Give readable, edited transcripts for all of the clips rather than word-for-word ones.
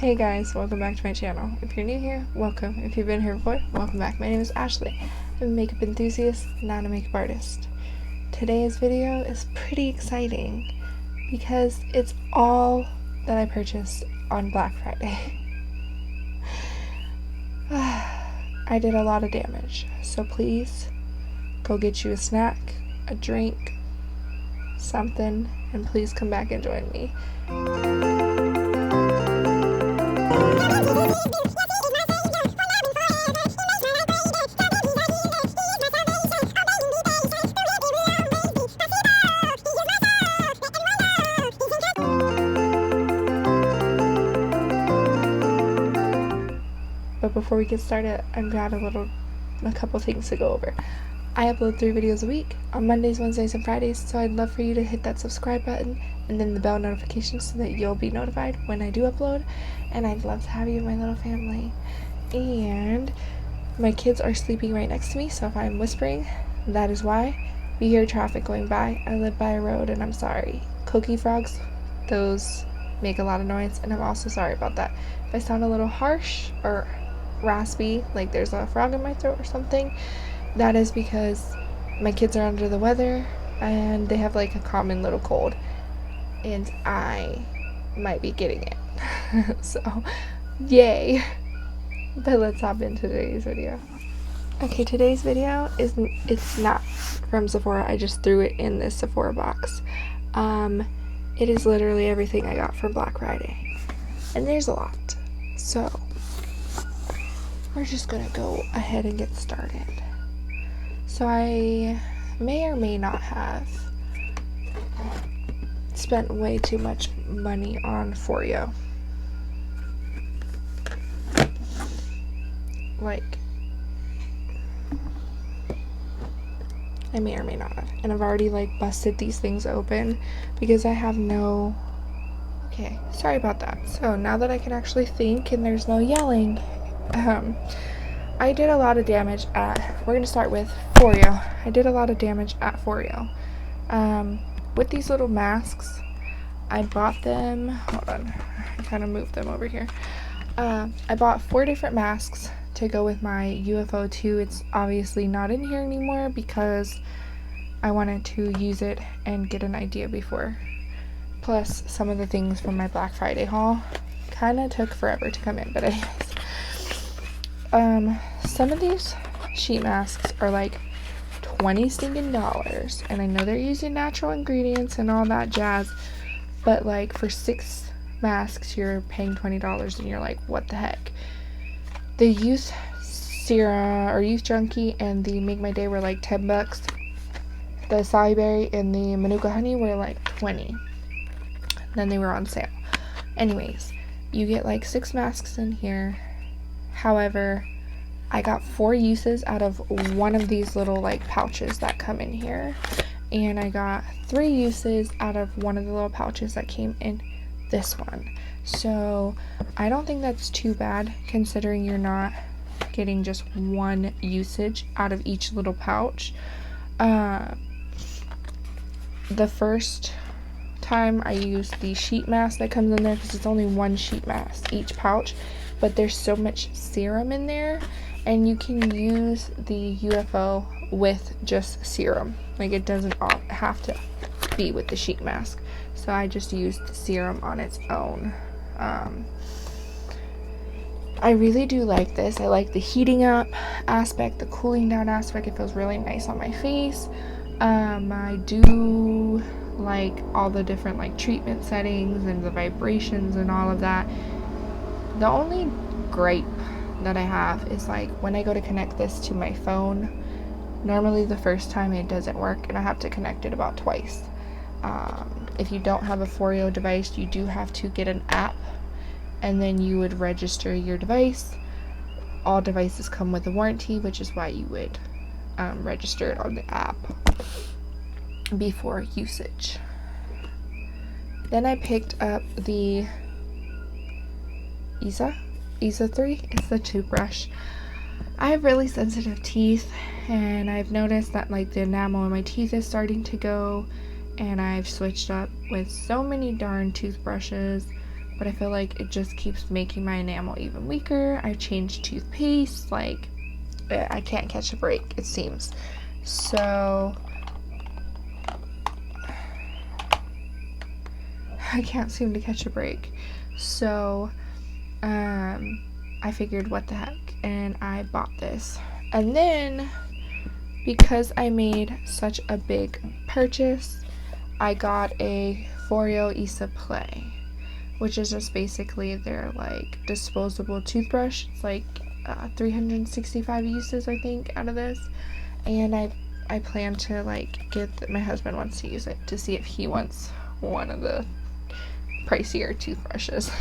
Hey guys, welcome back to my channel. If you're new here, welcome. If you've been here before, welcome back. My name is Ashley. I'm a makeup enthusiast, not a makeup artist. Today's video is pretty exciting because it's all that I purchased on Black Friday. I did a lot of damage, so please go get you a snack, a drink, something, and please come back and join me. But before we get started, I've got a couple things to go over. I upload 3 videos a week on Mondays, Wednesdays, and Fridays, so I'd love for you to hit that subscribe button and then the bell notification so that you'll be notified when I do upload. And I'd love to have you in my little family. And my kids are sleeping right next to me, so if I'm whispering, that is why. We hear traffic going by. I live by a road and I'm sorry. Cookie frogs, those make a lot of noise, and I'm also sorry about that. If I sound a little harsh or raspy, like there's a frog in my throat or something, that is because my kids are under the weather and they have like a common little cold and I might be getting it. So yay. But let's hop into today's video. Okay, today's video it's not from Sephora. I just threw it in this Sephora box. It is literally everything I got for Black Friday, and there's a lot, so we're just gonna go ahead and get started. So I may or may not have spent way too much money on Foreo. Like, I may or may not have. And I've already like busted these things open because I have no... Okay, sorry about that. So now that I can actually think and there's no yelling, I did a lot of damage at... We're going to start with Foreo. I did a lot of damage at Foreo. With these little masks, I bought them... Hold on. I kind of moved them over here. I bought 4 different masks to go with my UFO 2. It's obviously not in here anymore because I wanted to use it and get an idea before. Plus, some of the things from my Black Friday haul kind of took forever to come in, but anyways. Some of these sheet masks are like $20 stinking, and I know they're using natural ingredients and all that jazz, but like for 6 masks you're paying $20 and you're like, what the heck? The Youth Serum or Youth Junkie and the Make My Day were like $10. The Acai Berry and the Manuka Honey were like $20. Then they were on sale. Anyways, you get like 6 masks in here. However, I got 4 uses out of one of these little like pouches that come in here, and I got 3 uses out of one of the little pouches that came in this one. So I don't think that's too bad considering you're not getting just 1 usage out of each little pouch. The first time I used the sheet mask that comes in there, because it's only 1 sheet mask each pouch, but there's so much serum in there, and you can use the UFO with just serum. Like, it doesn't have to be with the sheet mask. So I just used the serum on its own. I really do like this. I like the heating up aspect, the cooling down aspect. It feels really nice on my face. I do like all the different like treatment settings and the vibrations and all of that. The only gripe that I have is like when I go to connect this to my phone, normally the first time it doesn't work and I have to connect it about twice. If you don't have a Foreo device, you do have to get an app, and then you would register your device. All devices come with a warranty, which is why you would register it on the app before usage. Then I picked up the Isa 3. It's the toothbrush. I have really sensitive teeth, and I've noticed that like the enamel in my teeth is starting to go, and I've switched up with so many darn toothbrushes. but I feel like it just keeps making my enamel even weaker. I changed toothpaste, like, I can't catch a break, it seems. So I can't seem to catch a break. So I figured, what the heck, and I bought this. And then, because I made such a big purchase, I got a Foreo Isa Play, which is just basically their, like, disposable toothbrush. It's like 365 uses, I think, out of this. And I plan to, like, my husband wants to use it to see if he wants one of the pricier toothbrushes.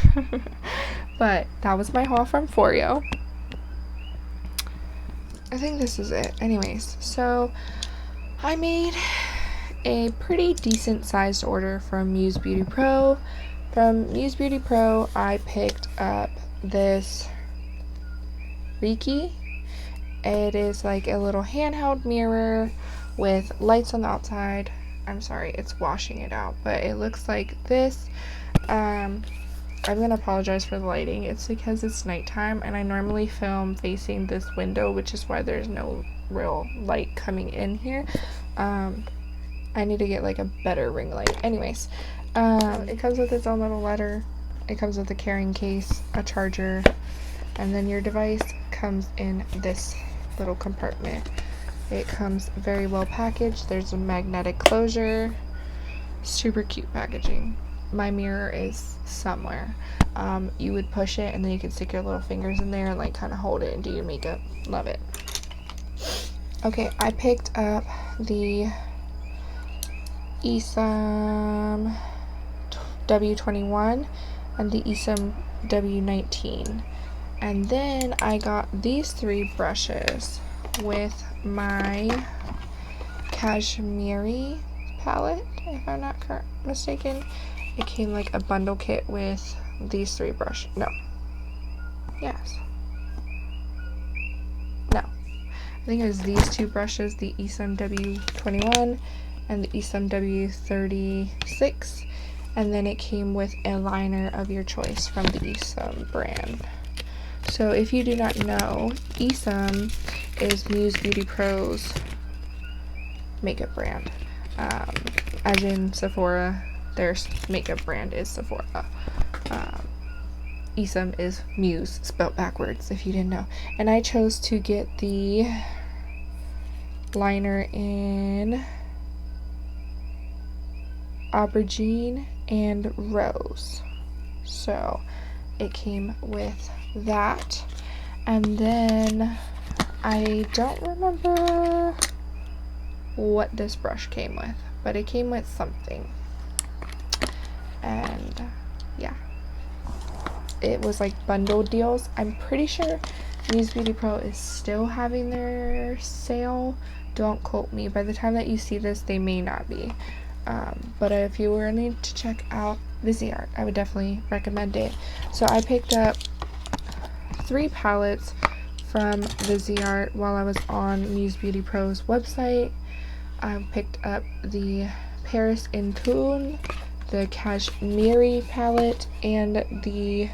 But that was my haul from Foreo. I think this is it. Anyways, so I made a pretty decent sized order from Muse Beauty Pro. From Muse Beauty Pro, I picked up this Reiki. It is like a little handheld mirror with lights on the outside. I'm sorry, it's washing it out, but it looks like this. I'm gonna apologize for the lighting. It's because it's nighttime and I normally film facing this window, which is why there's no real light coming in here. I need to get like a better ring light. Anyways, it comes with its own little letter. It comes with a carrying case, a charger, and then your device comes in this little compartment. It comes very well packaged. There's a magnetic closure. Super cute packaging. My mirror is somewhere. You would push it and then you could stick your little fingers in there and like kind of hold it and do your makeup. Love it. Okay, I picked up the Esam W21 and the Esam W19. And then I got these three brushes with my Kashmiri palette, if I'm not mistaken. It came like a bundle kit with these three brushes. No. Yes. No. I think it was these two brushes, the Esam W21 and the Esam W36. And then it came with a liner of your choice from the Esam brand. So if you do not know, Esam is Muse Beauty Pro's makeup brand. As in Sephora, their makeup brand is Sephora. Esam is Muse, spelled backwards, if you didn't know. And I chose to get the liner in Aubergine and Rose. So it came with that. And then I don't remember what this brush came with, but it came with something. And yeah, it was like bundle deals. I'm pretty sure Muse Beauty Pro is still having their sale. Don't quote me. By the time that you see this, they may not be. But if you were need to check out Viseart, I would definitely recommend it. So I picked up 3 palettes from Viseart while I was on Muse Beauty Pro's website. I picked up the Paris in Tune, the Kashmiri palette, and the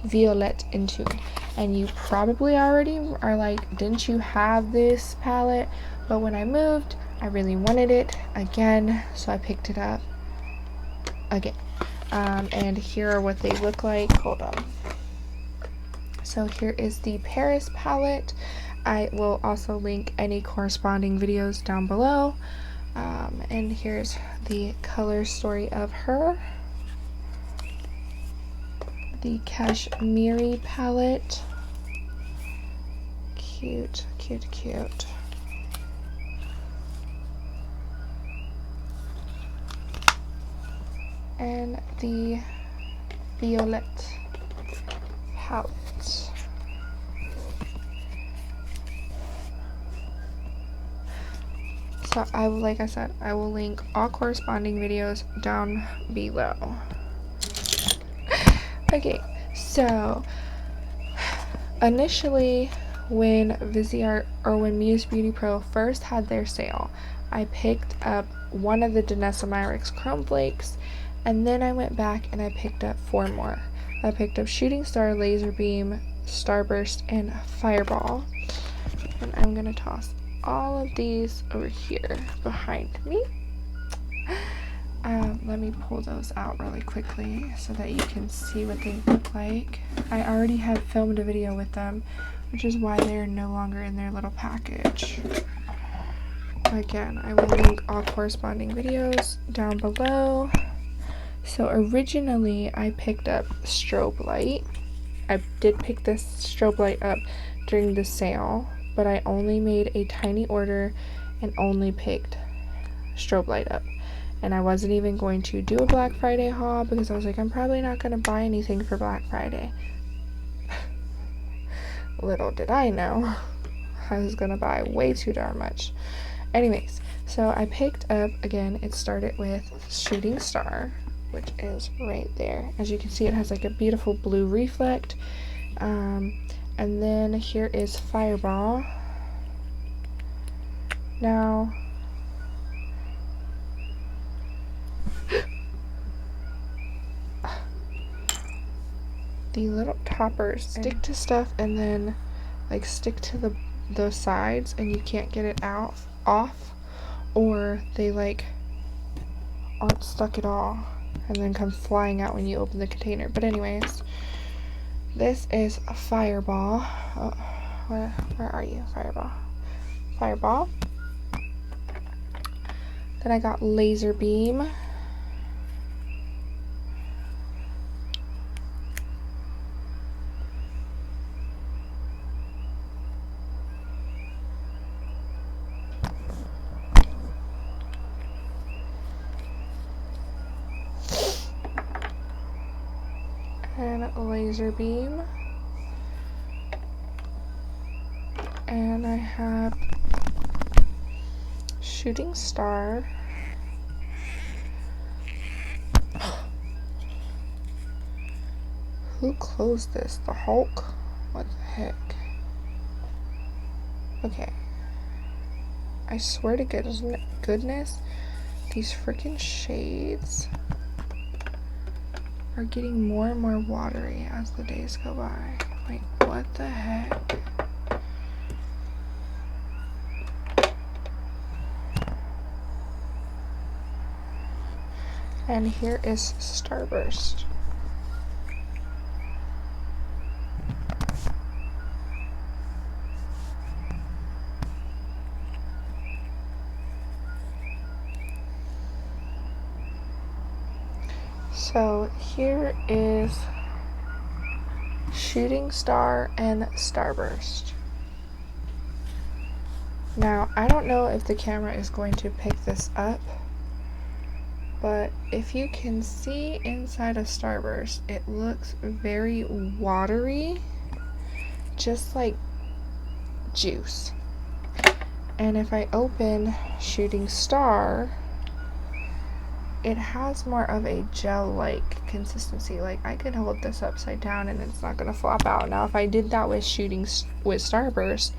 Violette in Tune. And you probably already are like, didn't you have this palette? But when I moved, I really wanted it again, so I picked it up again. And here are what they look like. Hold on. So here is the Paris palette. I will also link any corresponding videos down below. And here's the color story of her. The Kashmiri palette. Cute, cute, cute. And the Violette palette. So like I said, I will link all corresponding videos down below. Okay, so initially when Viseart or when Muse Beauty Pro first had their sale, I picked up one of the Danessa Myrick's Chrome Flakes, and then I went back and I picked up 4 more. I picked up Shooting Star, Laser Beam, Starburst, and Fireball. And I'm going to toss all of these over here behind me. Let me pull those out really quickly so that you can see what they look like. I already have filmed a video with them, which is why they're no longer in their little package. Again, I will link all corresponding videos down below. So originally I picked up Strobe Light. I did pick this Strobe Light up during the sale, but I only made a tiny order and only picked Strobe Light up. And I wasn't even going to do a Black Friday haul because I was like, I'm probably not going to buy anything for Black Friday. Little did I know, I was going to buy way too darn much. Anyways, so I picked up, again, it started with Shooting Star, which is right there. As you can see, it has like a beautiful blue reflect. And then here is Fireball. Now, the little toppers stick to stuff and then like stick to the sides and you can't get it off, or they like aren't stuck at all and then come flying out when you open the container. But anyways, this is a Fireball. Oh, where are you? Fireball. Then I got Laser Beam. And Laser Beam. And I have Shooting Star. Who closed this? The Hulk? What the heck? Okay. I swear to goodness, these freaking shades are getting more and more watery as the days go by. Like, what the heck? And here is Starburst. So here is Shooting Star and Starburst. Now, I don't know if the camera is going to pick this up, but if you can see inside of Starburst, it looks very watery, just like juice. And if I open Shooting Star, it has more of a gel-like consistency. Like, I could hold this upside down and it's not going to flop out. Now, if I did that with Starburst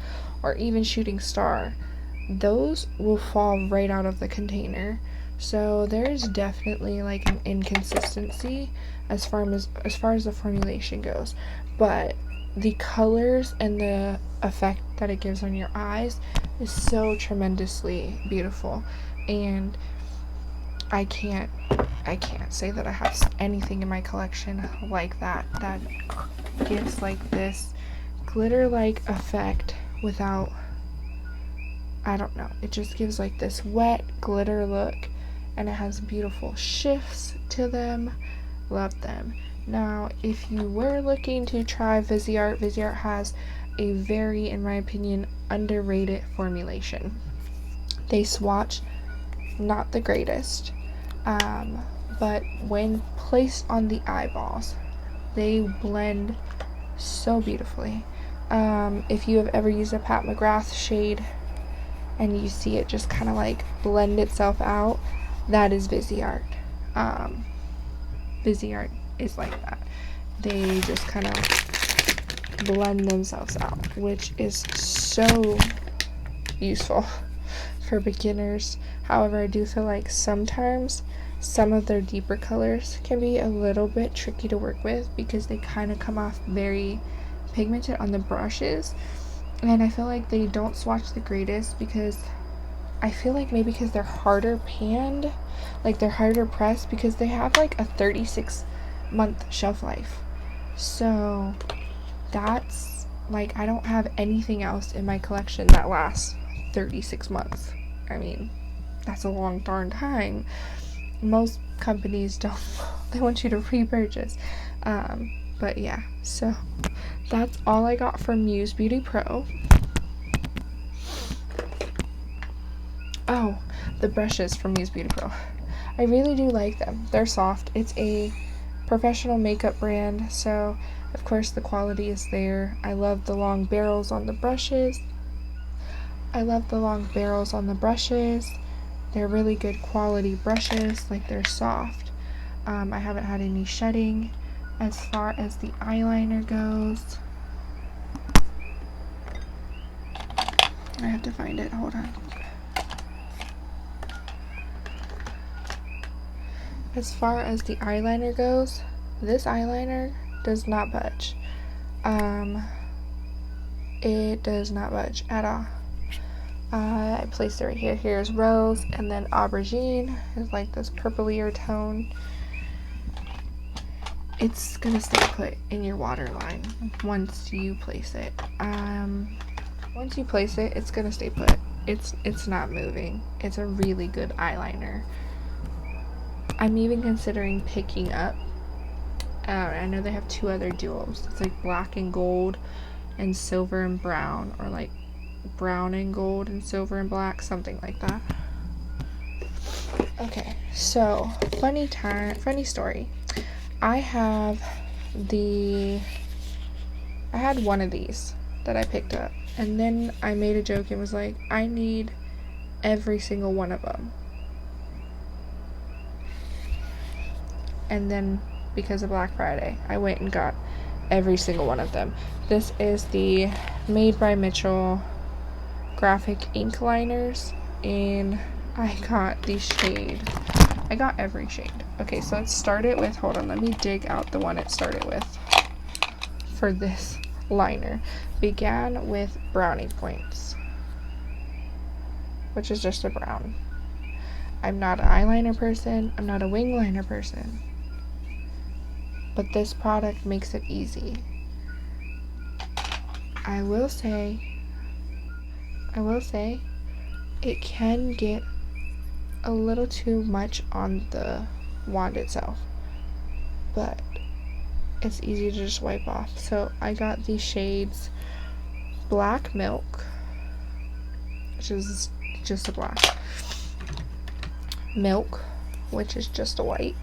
or even Shooting Star, those will fall right out of the container. So there's definitely like an inconsistency as far as the formulation goes. But the colors and the effect that it gives on your eyes is so tremendously beautiful. And I can't say that I have anything in my collection like that gives like this glitter-like effect without, I don't know, it just gives like this wet glitter look, and it has beautiful shifts to them. Love them. Now, if you were looking to try Viseart, Viseart has a very, in my opinion, underrated formulation. They swatch not the greatest, but when placed on the eyeballs, they blend so beautifully. If you have ever used a Pat McGrath shade and you see it just kind of like blend itself out, that is Viseart. Viseart is like that. They just kind of blend themselves out, which is so useful for beginners. However, I do feel like sometimes some of their deeper colors can be a little bit tricky to work with because they kind of come off very pigmented on the brushes, and I feel like they don't swatch the greatest because I feel like maybe because they're harder panned, like they're harder pressed, because they have like a 36-month shelf life. So that's like, I don't have anything else in my collection that lasts 36 months. I mean, that's a long darn time. Most companies don't, they want you to repurchase. But yeah, so that's all I got from Muse Beauty Pro. Oh, the brushes from Muse Beauty Pro. I really do like them. They're soft. It's a professional makeup brand, so of course the quality is there. I love the long barrels on the brushes. They're really good quality brushes, like they're soft. I haven't had any shedding. As far as the eyeliner goes, I have to find it, hold on. As far as the eyeliner goes, this eyeliner does not budge. It does not budge at all. I placed it right here. Here's Rose, and then Aubergine is like this purplier tone. It's gonna stay put in your waterline once you place it. Once you place it, it's gonna stay put. It's not moving. It's a really good eyeliner. I'm even considering picking up, I know they have two other duos. It's like black and gold and silver and brown, or like brown and gold and silver and black, something like that. Okay, so funny story. I had one of these that I picked up, and then I made a joke and was like, I need every single one of them. And then because of Black Friday, I went and got every single one of them. This is the Made by Mitchell graphic ink liners, and I got the shade. I got every shade. Okay, so it started with, hold on, let me dig out the one it started with for this liner. Began with Brownie Points, which is just a brown. I'm not an eyeliner person. I'm not a wing liner person. But this product makes it easy. I will say, it can get a little too much on the wand itself, but it's easy to just wipe off. So I got these shades Black Milk, which is just a black, Milk, which is just a white,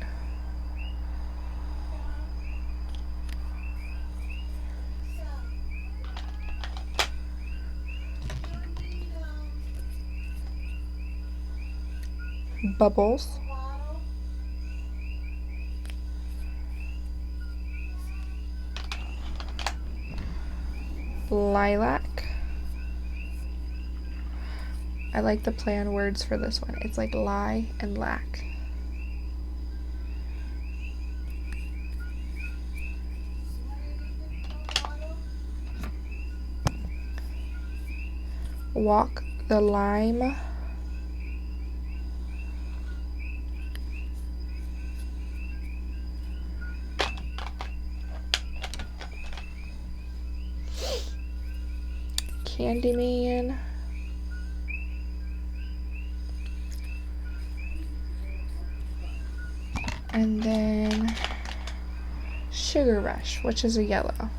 Bubbles, Lilac. I like the play on words for this one. It's like lie and lack. Walk the Lime. Candyman. And then Sugar Rush, which is a yellow.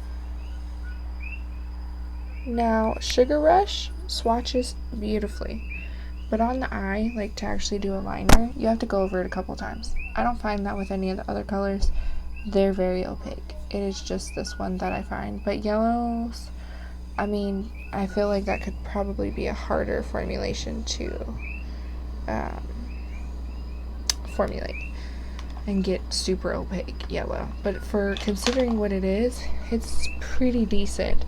Now, Sugar Rush swatches beautifully, but on the eye, like to actually do a liner, you have to go over it a couple times. I don't find that with any of the other colors. They're very opaque. It is just this one that I find. But yellows, I mean, I feel like that could probably be a harder formulation to formulate and get super opaque yellow. But for considering what it is, it's pretty decent.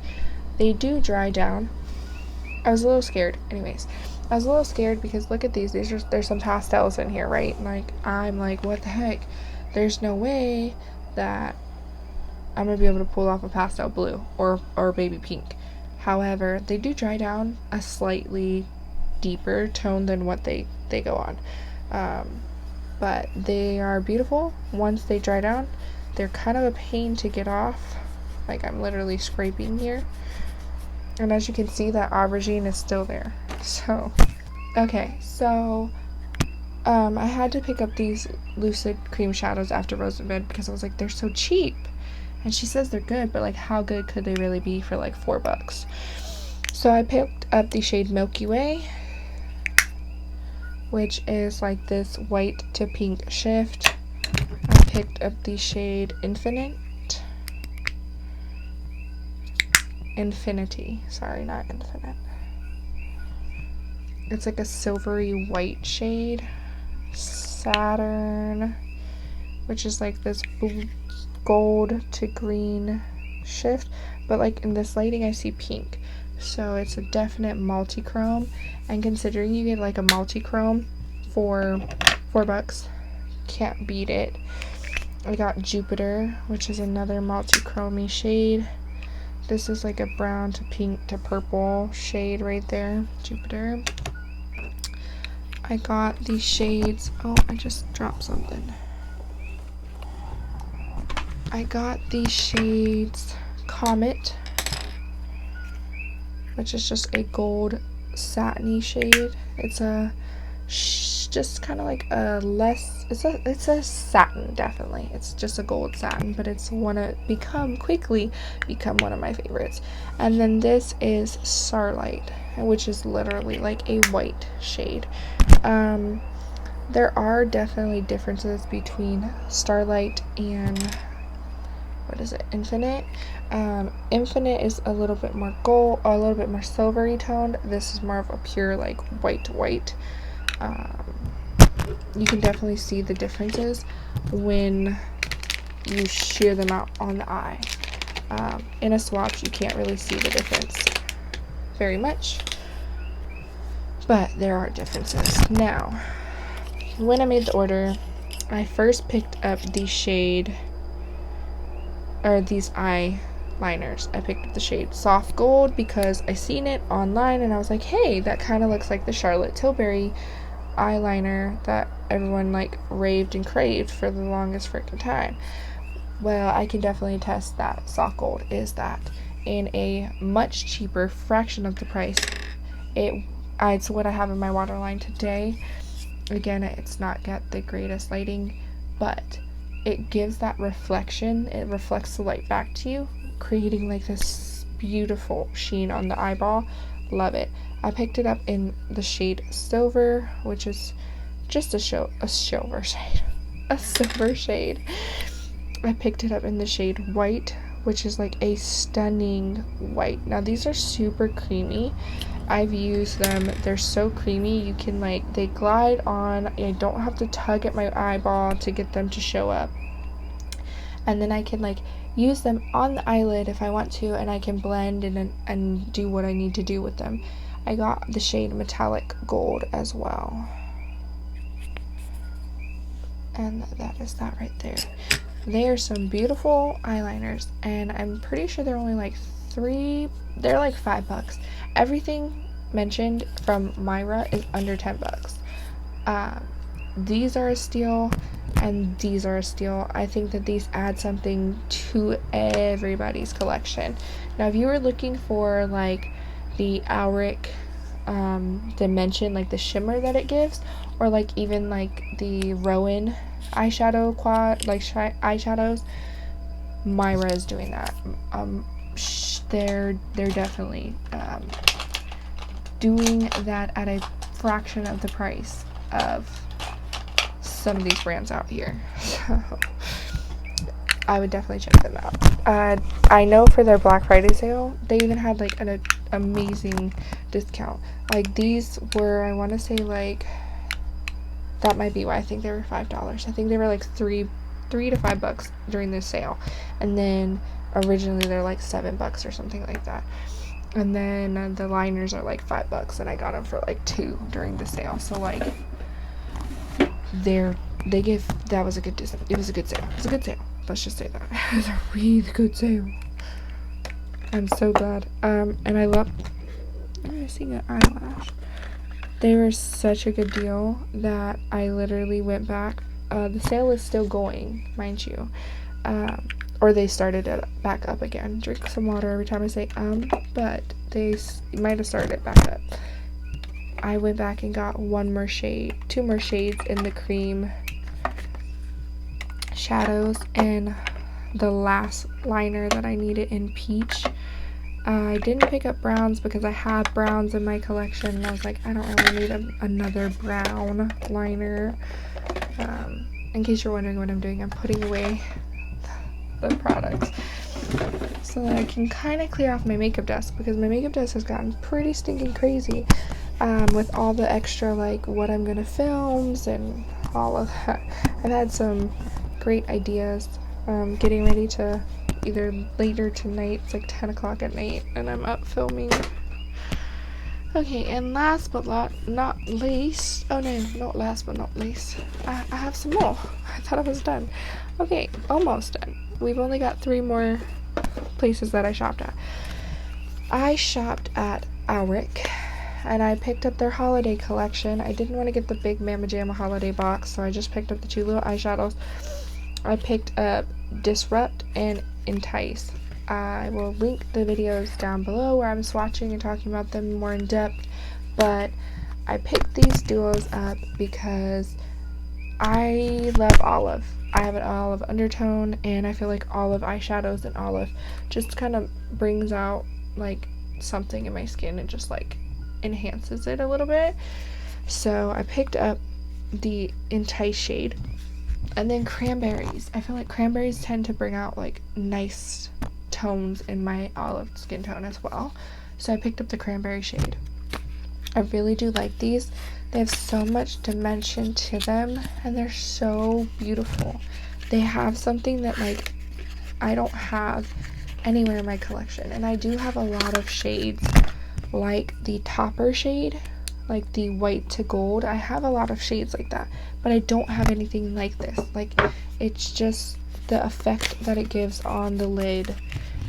They do dry down. I was a little scared. Anyways, I was a little scared because look at these. There's some pastels in here, right? Like, I'm like, what the heck? There's no way that I'm gonna be able to pull off a pastel blue or baby pink. However, they do dry down a slightly deeper tone than what they go on. But they are beautiful once they dry down. They're kind of a pain to get off. Like, I'm literally scraping here. And as you can see, that aubergine is still there. So, okay, so I had to pick up these Lucid cream shadows after Rose in Bed because I was like, they're so cheap. And she says they're good, but like, how good could they really be for like $4? So I picked up the shade Milky Way, which is like this white to pink shift. I picked up the shade Infinity, sorry, not Infinite. It's like a silvery white shade. Saturn, which is like this gold to green shift, but like in this lighting I see pink, so it's a definite multi-chrome, and considering you get like a multi-chrome for $4, can't beat it. I got Jupiter, which is another multi-chromey shade. This is like a brown to pink to purple shade right there, Jupiter. I got these shades, oh, I just dropped something. I got these shades Comet, which is just a gold satiny shade. It's a just kind of like a less, it's a satin, definitely. It's just a gold satin, but it's quickly become one of my favorites. And then this is Starlight, which is literally like a white shade. There are definitely differences between Starlight and what is it, Infinite. Infinite is a little bit more gold, a little bit more silvery toned. This is more of a pure like white. You can definitely see the differences when you shear them out on the eye. In a swatch, you can't really see the difference very much, but there are differences. Now, when I made the order, I first picked up the shade, or these eyeliners. I picked up the shade Soft Gold because I seen it online and I was like, hey, that kind of looks like the Charlotte Tilbury eyeliner that everyone like raved and craved for the longest freaking time. Well, I can definitely attest that Soft Gold is that in a much cheaper fraction of the price. It's what I have in my waterline today. Again, it's not got the greatest lighting, but it gives that reflection. It reflects the light back to you, creating like this beautiful sheen on the eyeball. Love it. I picked it up in the shade Silver, which is just a silver shade. A silver shade. I picked it up in the shade White, which is like a stunning white. Now these are super creamy. I've used them. They're so creamy. You can like, they glide on. I don't have to tug at my eyeball to get them to show up. And then I can like use them on the eyelid if I want to, and I can blend and do what I need to do with them. I got the shade Metallic Gold as well. And that is that right there. They are some beautiful eyeliners, and I'm pretty sure they're only like they're like $5. Everything mentioned from Myra is under $10. These are a steal, and these are a steal. I think that these add something to everybody's collection. Now, if you were looking for like the Auric dimension, like the shimmer that it gives, or like even like the Rowan eyeshadow eyeshadows, Myra is doing that. They're definitely doing that at a fraction of the price of some of these brands out here. So I would definitely check them out. I know for their Black Friday sale, they even had like an amazing discount. Like these were, I want to say like, that might be why I think they were $5. I think they were like $3 to $5 during this sale, and then originally they're like $7 or something like that. And then the liners are like $5 and I got them for like $2 during the sale. So like that was a good sale. It was a good sale. Let's just say that. It was a really good sale. I'm so glad. And I'm missing an eyelash. They were such a good deal that I literally went back. The sale is still going, mind you. Or they started it back up again. Drink some water every time I say but they might have started it back up. I went back and got two more shades in the cream shadows and the last liner that I needed in peach. I didn't pick up browns because I have browns in my collection and I was like, I don't really need another brown liner. In case you're wondering what I'm doing, I'm putting away the products so that I can kind of clear off my makeup desk, because my makeup desk has gotten pretty stinking crazy with all the extra like what I'm gonna film and all of that. I've had some great ideas. Getting ready to either later tonight, it's like 10 o'clock at night, and I'm up filming. Okay, and last but not least, oh no, not last but not least, I have some more. I thought I was done. Okay, almost done. We've only got 3 more places that I shopped at. I shopped at Auric, and I picked up their holiday collection. I didn't want to get the big Mama Jamma holiday box, so I just picked up the 2 little eyeshadows. I picked up Disrupt and Entice. I will link the videos down below where I'm swatching and talking about them more in depth, but I picked these duos up because I love olive. I have an olive undertone, and I feel like olive eyeshadows and olive just kind of brings out like something in my skin and just like enhances it a little bit. So I picked up the Entice shade. And then cranberries. I feel like cranberries tend to bring out like nice tones in my olive skin tone as well. So I picked up the cranberry shade. I really do like these. They have so much dimension to them and they're so beautiful. They have something that like I don't have anywhere in my collection. And I do have a lot of shades like the topper shade, like the white to gold. I have a lot of shades like that, but I don't have anything like this. Like, it's just the effect that it gives on the lid.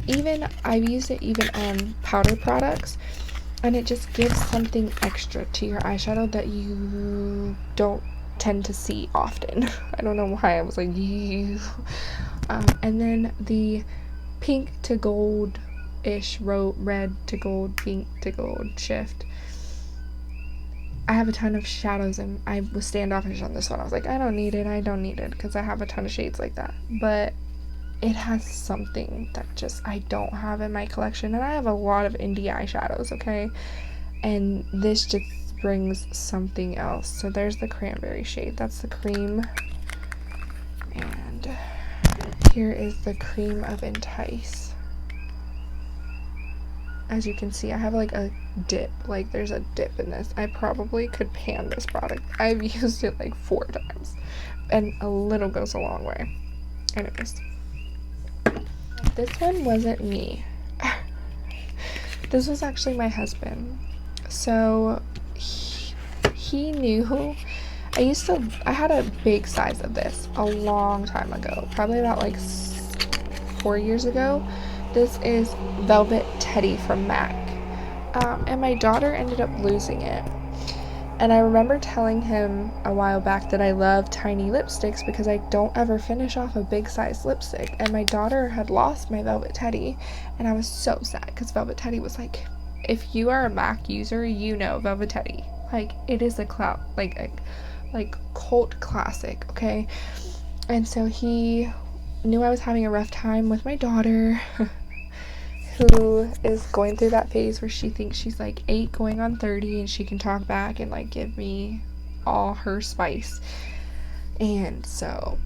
Even I've used it even on powder products, and it just gives something extra to your eyeshadow that you don't tend to see often. I don't know why I was like you. And then the pink to gold ish red to gold, pink to gold shift. I have a ton of shadows and I was standoffish on this one. I was like, I don't need it because I have a ton of shades like that. But it has something that just I don't have in my collection, and I have a lot of indie eyeshadows, okay? And this just brings something else. So there's the cranberry shade. That's the cream. And here is the cream of Entice. As you can see, I have like a dip, like there's a dip in this. I probably could pan this product. I've used it like 4 times, and a little goes a long way. Anyways, this one wasn't me. This was actually my husband. So he knew I had a big size of this a long time ago, probably about like 4 years ago. This is Velvet Teddy from MAC, and my daughter ended up losing it. And I remember telling him a while back that I love tiny lipsticks because I don't ever finish off a big size lipstick, and my daughter had lost my Velvet Teddy, and I was so sad because Velvet Teddy was like, if you are a MAC user, you know Velvet Teddy, like it is a cult classic, okay? And so he knew I was having a rough time with my daughter who is going through that phase where she thinks she's like 8 going on 30 and she can talk back and like give me all her spice. And so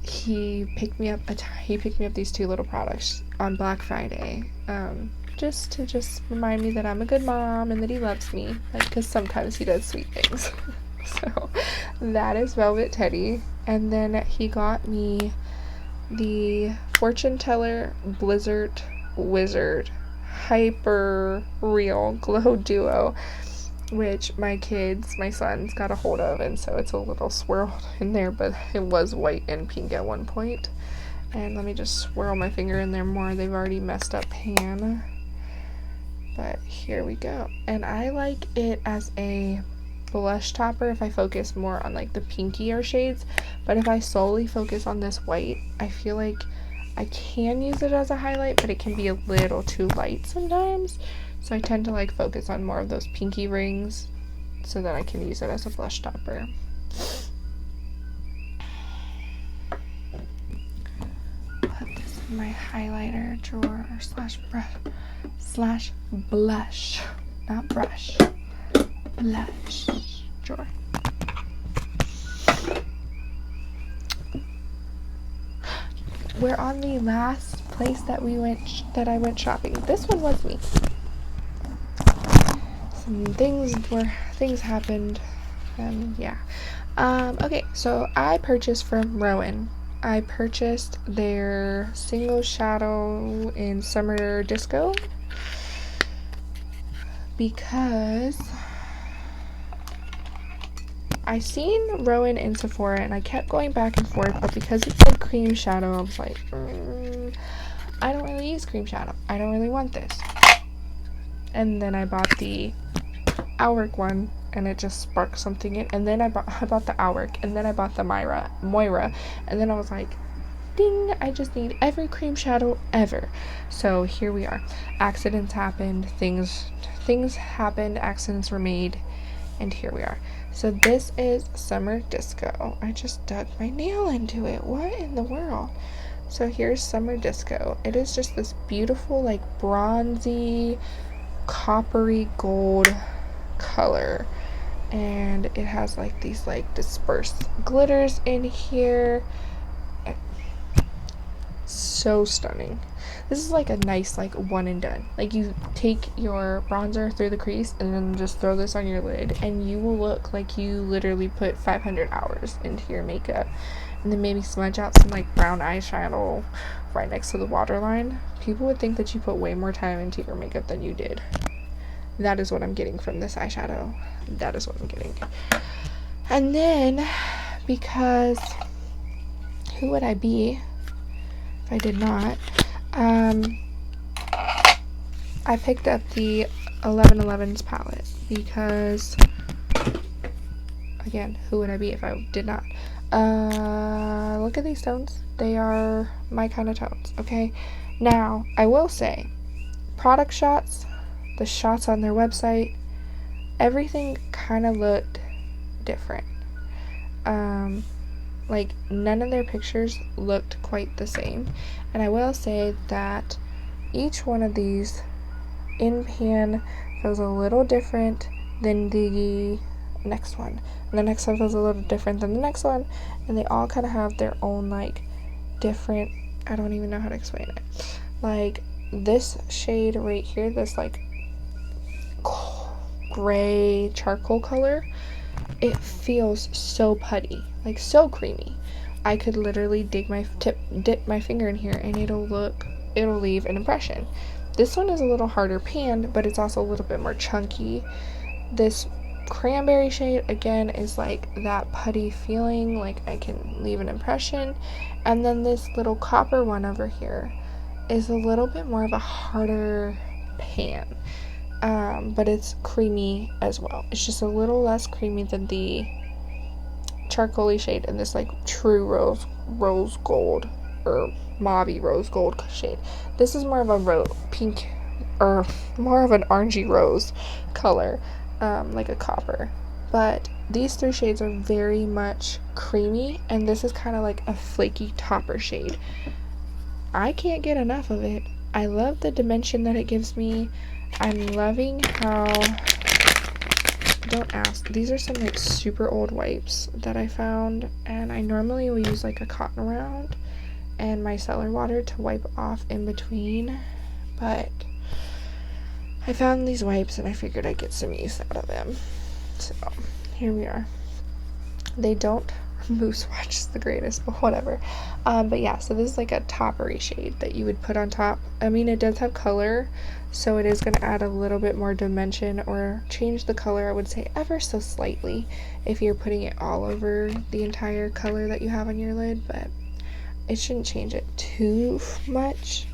he picked me up these 2 little products on Black Friday, just to remind me that I'm a good mom and that he loves me, like, because sometimes he does sweet things. So that is Velvet Teddy. And then he got me the Fortune Teller Blizzard Wizard Hyper Real Glow Duo, which my sons got a hold of, and so it's a little swirled in there, but it was white and pink at one point. And let me just swirl my finger in there more. They've already messed up pan, but here we go. And I like it as a blush topper if I focus more on like the pinkier shades, but if I solely focus on this white, I feel like I can use it as a highlight, but it can be a little too light sometimes, so I tend to like focus on more of those pinky rings so that I can use it as a blush topper. Put this in my highlighter drawer slash blush, not brush, blush drawer. We're on the last place that I went shopping. This one was me. Some things happened, and yeah. Okay, so I purchased from Rowan. I purchased their single shadow in Summer Disco because I seen Rowan in Sephora and I kept going back and forth, but because it said cream shadow, I was like, I don't really use cream shadow. I don't really want this. And then I bought the Auric one, and it just sparked something in. And then I bought the Auric, and then I bought the Moira, and then I was like, ding, I just need every cream shadow ever. So here we are. Accidents happened, things happened, accidents were made, and here we are. So this is Summer Disco. I just dug my nail into it. What in the world? So here's Summer Disco. It is just this beautiful, like, bronzy, coppery gold color. And it has, like, these, like, dispersed glitters in here. So stunning. This is like a nice, like, one and done. Like, you take your bronzer through the crease and then just throw this on your lid, and you will look like you literally put 500 hours into your makeup. And then maybe smudge out some, like, brown eyeshadow right next to the waterline. People would think that you put way more time into your makeup than you did. That is what I'm getting from this eyeshadow. That is what I'm getting. And then, because who would I be if I did not? I picked up the 1111's palette because, again, who would I be if I did not? Look at these tones. They are my kind of tones, okay? Now, I will say, product shots, the shots on their website, everything kind of looked different. Like, none of their pictures looked quite the same. And I will say that each one of these in pan feels a little different than the next one. And the next one feels a little different than the next one. And they all kind of have their own, like, different, I don't even know how to explain it. Like, this shade right here, this, like, gray charcoal color, it feels so putty, like so creamy. I could literally dip my finger in here and it'll leave an impression. This one is a little harder panned, but it's also a little bit more chunky. This cranberry shade, again, is like that putty feeling, like I can leave an impression. And then this little copper one over here is a little bit more of a harder pan. But it's creamy as well. It's just a little less creamy than the charcoaly shade in this, like, true rose gold or mauvey rose gold shade. This is more of a pink, or more of an orangey rose color, like a copper. But these three shades are very much creamy, and this is kind of like a flaky topper shade. I can't get enough of it. I love the dimension that it gives me. I'm loving how, don't ask, these are some, like, super old wipes that I found, and I normally will use, like, a cotton round and micellar water to wipe off in between, but I found these wipes and I figured I'd get some use out of them. So here we are. They don't Moose Watch is the greatest, but whatever. But yeah, so this is like a toppery shade that you would put on top. I mean, it does have color, so it is going to add a little bit more dimension or change the color, I would say, ever so slightly if you're putting it all over the entire color that you have on your lid, but it shouldn't change it too much.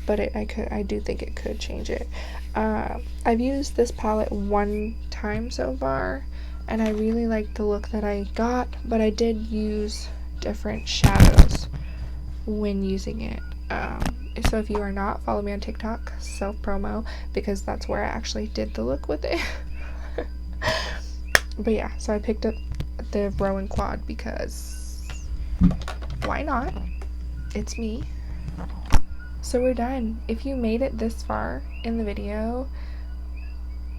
But I do think it could change it. I've used this palette one time so far, and I really like the look that I got, but I did use different shadows when using it. So if you are not, follow me on TikTok, self-promo, because that's where I actually did the look with it. But yeah, so I picked up the Rowan Quad because why not? It's me. So we're done. If you made it this far in the video,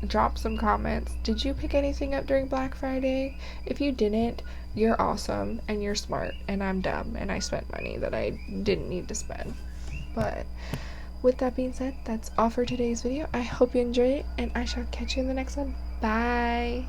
drop some comments. Did you pick anything up during Black Friday? If you didn't, you're awesome and you're smart, and I'm dumb and I spent money that I didn't need to spend. But with that being said, that's all for today's video. I hope you enjoyed it, and I shall catch you in the next one. Bye.